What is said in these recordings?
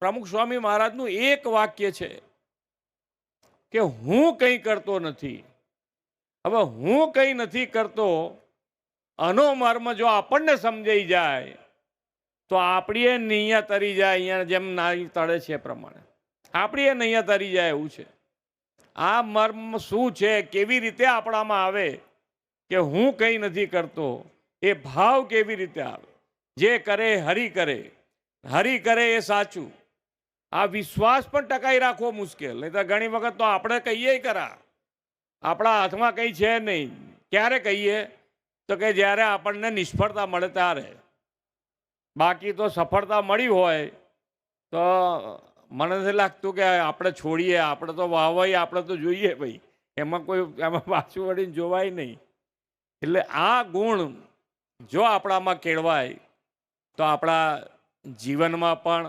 પ્રમુખ સ્વામી મહારાજનું એક વાક્ય છે કે હું કંઈ કરતો નથી. હવે હું કંઈ નથી કરતો આનો મર્મ જો આપણને સમજાઈ જાય તો આપણી એ નૈયા તરી જાય. અહીંયા જેમ નારી તળે છે એ પ્રમાણે આપણી એ નૈયા તરી જાય એવું છે. આ મર્મ શું છે, કેવી રીતે આપણામાં આવે કે હું કંઈ નથી કરતો, એ ભાવ કેવી રીતે આવે? જે કરે હરિ કરે, હરિ કરે એ સાચું. આ વિશ્વાસ પણ ટકાઈ રાખવો મુશ્કેલ. નહીં તો ઘણી વખત તો આપણે કહીએ ખરા, આપણા હાથમાં કંઈ છે નહીં. ક્યારે કહીએ તો કે જ્યારે આપણને નિષ્ફળતા મળે ત્યારે. બાકી તો સફળતા મળી હોય તો મને નથી લાગતું કે આપણે છોડીએ. આપણે તો વાહવાઈ આપણે તો જોઈએ ભાઈ, એમાં પાછું વળીને જોવાય નહીં. એટલે આ ગુણ જો આપણામાં કેળવાય તો આપણા જીવનમાં પણ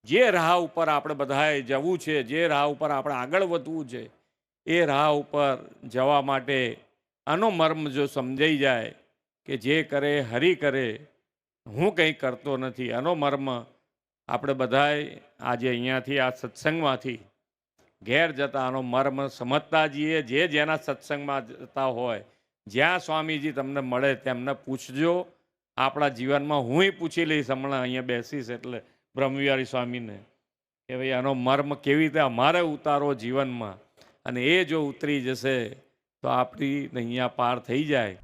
જે રાહ ઉપર આપણે બધાએ જવું છે, જે રાહ ઉપર આપણે આગળ વધવું છે, એ રાહ ઉપર જવા માટે આનો મર્મ જો સમજાઈ જાય કે જે કરે હરિ કરે, હું કંઈ કરતો નથી, આનો મર્મ આપણે બધાએ આજે અહીંયાથી આ સત્સંગમાંથી ઘેર જતા આનો મર્મ સમજતા જઈએ. જે જેના સત્સંગમાં જતા હોય, જ્યાં સ્વામીજી તમને મળે તેમને પૂછજો. આપણા જીવનમાં હું પૂછી લઈશ હમણાં અહીંયા બેસીશ એટલે બ્રહ્મવિહારી સ્વામીને કે ભાઈ આનો મર્મ કેવી રીતે અમારે ઉતારો જીવનમાં, અને એ જો ઉતરી જશે તો આપણી નૈયા પાર થઈ જાય.